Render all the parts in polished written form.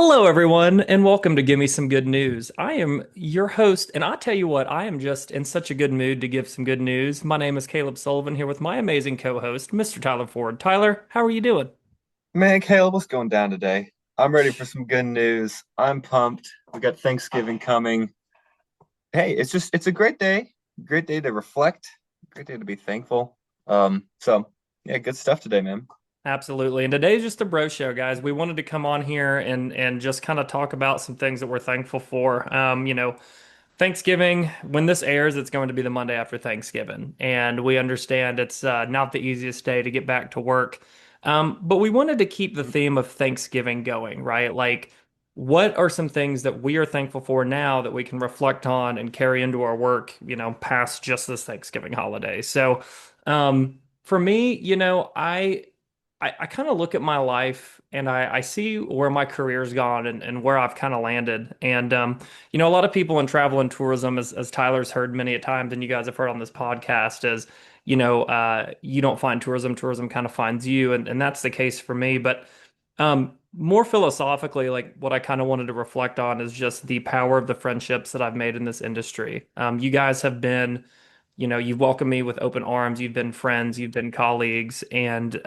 Hello, everyone, and welcome to Give Me Some Good News. I am your host, and I tell you what, I am just in such a good mood to give some good news. My name is Caleb Sullivan here with my amazing co-host, Mr. Tyler Ford. Tyler, how are you doing? Man, Caleb, what's going down today? I'm ready for some good news. I'm pumped. We got Thanksgiving coming. Hey, it's a great day to reflect, great day to be thankful. So yeah, good stuff today, man. Absolutely. And today's just a bro show, guys. We wanted to come on here and just kind of talk about some things that we're thankful for. Thanksgiving, when this airs, it's going to be the Monday after Thanksgiving. And we understand it's not the easiest day to get back to work. But we wanted to keep the theme of Thanksgiving going, right? Like, what are some things that we are thankful for now that we can reflect on and carry into our work, past just this Thanksgiving holiday? So, for me, I kind of look at my life and I see where my career's gone and where I've kind of landed. And a lot of people in travel and tourism, as Tyler's heard many a times, and you guys have heard on this podcast, is, you don't find tourism, tourism kind of finds you. And that's the case for me. But more philosophically, like what I kind of wanted to reflect on is just the power of the friendships that I've made in this industry. You guys have been, you've welcomed me with open arms. You've been friends, you've been colleagues, and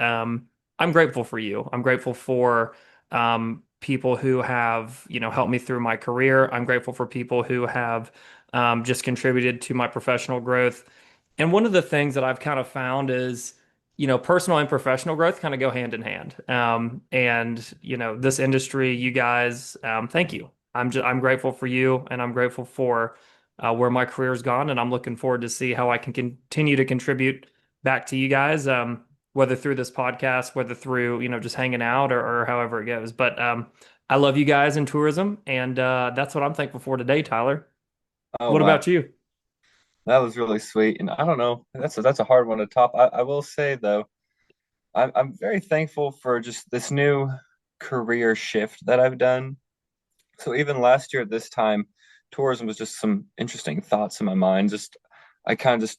I'm grateful for you. I'm grateful for people who have, helped me through my career. I'm grateful for people who have just contributed to my professional growth. And one of the things that I've kind of found is, personal and professional growth kind of go hand in hand. This industry, you guys, thank you. I'm grateful for you, and I'm grateful for where my career's gone, and I'm looking forward to see how I can continue to contribute back to you guys. Whether through this podcast, whether through, just hanging out or however it goes. But I love you guys in tourism, and that's what I'm thankful for today, Tyler. Oh What wow, about you? that was really sweet. And I don't know, that's a hard one to top. I will say though, I'm very thankful for just this new career shift that I've done. So even last year at this time, tourism was just some interesting thoughts in my mind. Just I kind of just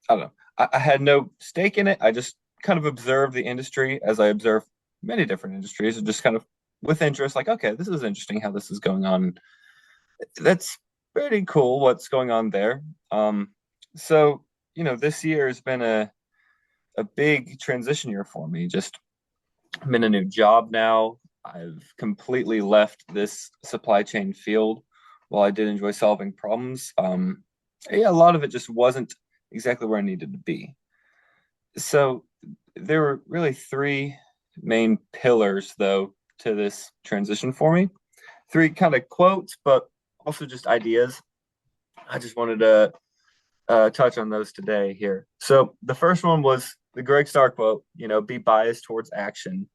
I don't know. I had no stake in it. I just kind of observed the industry as I observe many different industries, and just kind of with interest, like, okay, this is interesting how this is going on. That's pretty cool what's going on there. So this year has been a big transition year for me. Just I'm in a new job now. I've completely left this supply chain field. While I did enjoy solving problems, yeah, a lot of it just wasn't exactly where I needed to be. So there were really three main pillars, though, to this transition for me. Three kind of quotes, but also just ideas. I just wanted to touch on those today here. So the first one was the Greg Starr quote, be biased towards action.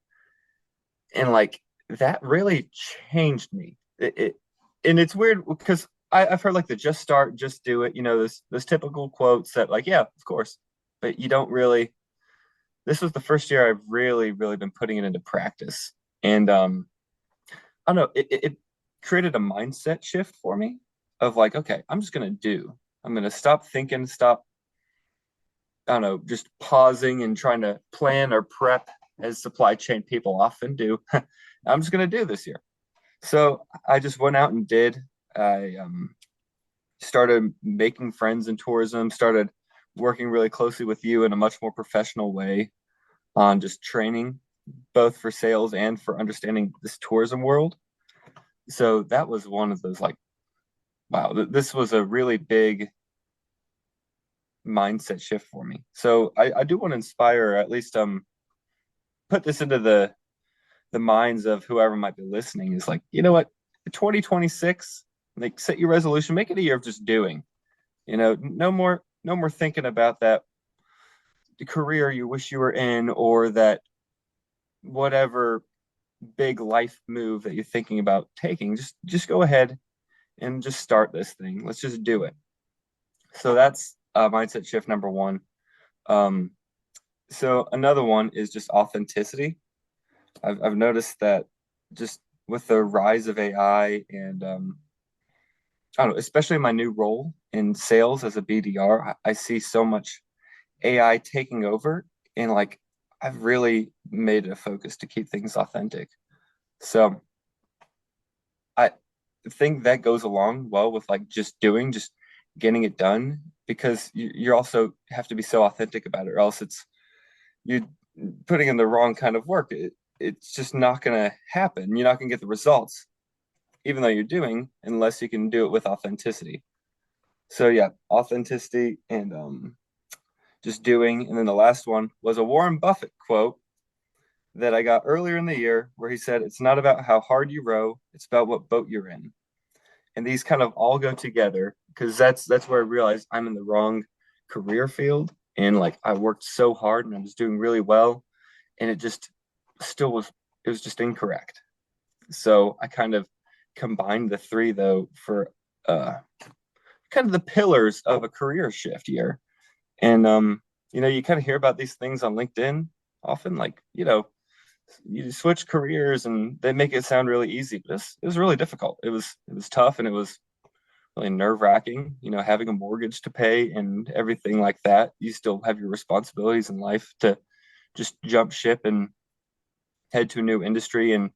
And like that really changed me. And it's weird because I've heard like the just start, just do it, those typical quotes that like, yeah, of course, but you don't really. This was the first year I've really, really been putting it into practice. And I don't know, it created a mindset shift for me of like, okay, I'm just gonna do. I'm gonna stop thinking, stop, I don't know, just pausing and trying to plan or prep as supply chain people often do. I'm just gonna do this year. So I just went out and did. I started making friends in tourism, started working really closely with you in a much more professional way on just training, both for sales and for understanding this tourism world. So that was one of those like, wow, this was a really big mindset shift for me. So I do want to inspire, or at least put this into the minds of whoever might be listening is like, you know what, 2026, like set your resolution, make it a year of just doing. No more thinking about that career you wish you were in or that whatever big life move that you're thinking about taking. Just go ahead and just start this thing. Let's just do it. So that's mindset shift number one. Um, so another one is just authenticity. I've noticed that just with the rise of AI and I don't know, especially in my new role in sales as a BDR, I see so much AI taking over, and like I've really made it a focus to keep things authentic. So think that goes along well with like just getting it done because you also have to be so authentic about it, or else you're putting in the wrong kind of work. It's just not going to happen. You're not going to get the results, even though you're doing, unless you can do it with authenticity. So yeah, authenticity and just doing. And then the last one was a Warren Buffett quote that I got earlier in the year where he said, "It's not about how hard you row, it's about what boat you're in." And these kind of all go together because that's where I realized I'm in the wrong career field. And like I worked so hard and I was doing really well, and it just still was it was just incorrect. So I kind of combined the three though for kind of the pillars of a career shift year. And you kind of hear about these things on LinkedIn often, like, you switch careers and they make it sound really easy, but it was really difficult. It was tough and it was really nerve-wracking, having a mortgage to pay and everything like that. You still have your responsibilities in life to just jump ship and head to a new industry and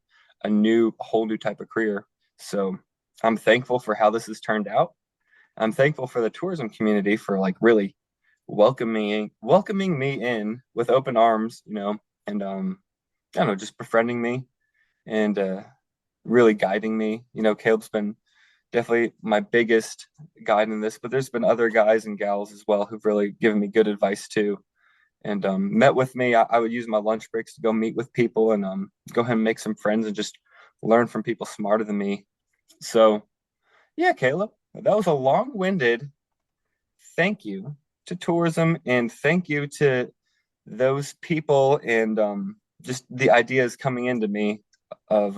a whole new type of career. So I'm thankful for how this has turned out. I'm thankful for the tourism community for like really welcoming me in with open arms, and I don't know, just befriending me and really guiding me. Caleb's been definitely my biggest guide in this, but there's been other guys and gals as well who've really given me good advice too. And met with me. I would use my lunch breaks to go meet with people and go ahead and make some friends and just learn from people smarter than me. So, yeah, Caleb, that was a long-winded thank you to tourism and thank you to those people and just the ideas coming into me of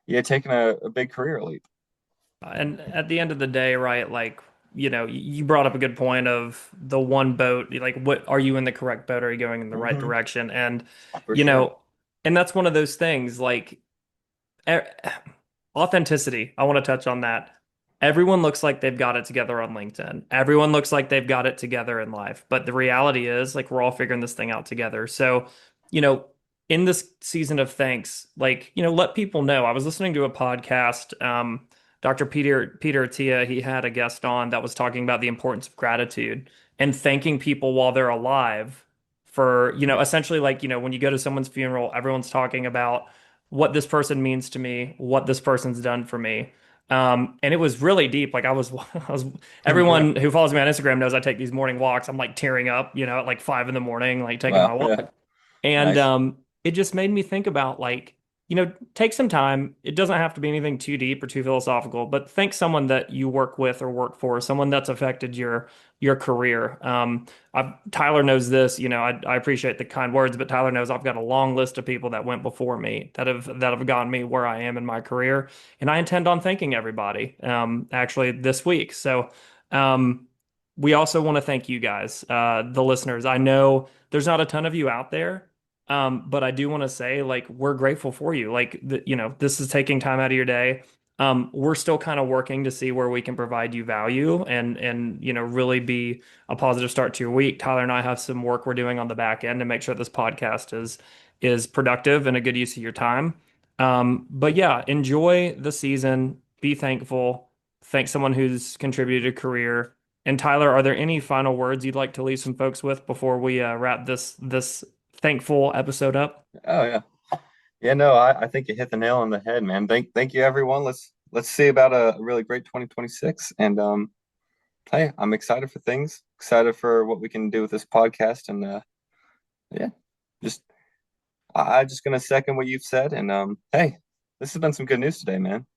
yeah, taking a big career leap. And at the end of the day, right, like, you brought up a good point of the one boat, like, what are you in the correct boat? Are you going in the right Hmm. direction? And, For you sure. know, and that's one of those things, like, e- authenticity. I want to touch on that. Everyone looks like they've got it together on LinkedIn. Everyone looks like they've got it together in life. But the reality is, like, we're all figuring this thing out together. So, you know, in this season of thanks, like, let people know. I was listening to a podcast. Dr. Peter Attia, he had a guest on that was talking about the importance of gratitude and thanking people while they're alive for, essentially like, when you go to someone's funeral, everyone's talking about what this person means to me, what this person's done for me. And it was really deep. Like I was, Yeah. everyone who follows me on Instagram knows I take these morning walks. I'm like tearing up, at like 5 in the morning, like taking my Wow. walk. Yeah. And Nice. it just made me think about like, take some time. It doesn't have to be anything too deep or too philosophical, but think someone that you work with or work for, someone that's affected your career. Tyler knows this, I appreciate the kind words, but Tyler knows I've got a long list of people that went before me that have gotten me where I am in my career, and I intend on thanking everybody actually this week. So we also want to thank you guys, the listeners. I know there's not a ton of you out there. But I do want to say, like, we're grateful for you. Like, this is taking time out of your day. We're still kind of working to see where we can provide you value and really be a positive start to your week. Tyler and I have some work we're doing on the back end to make sure this podcast is productive and a good use of your time. But yeah, enjoy the season. Be thankful. Thank someone who's contributed a career. And Tyler, are there any final words you'd like to leave some folks with before we wrap this thankful episode up? Oh yeah. Yeah, no, I think you hit the nail on the head, man. Thank you everyone. Let's see about a really great 2026. And hey, I'm excited for things, excited for what we can do with this podcast. And yeah, just I'm just gonna second what you've said. And hey, this has been some good news today, man.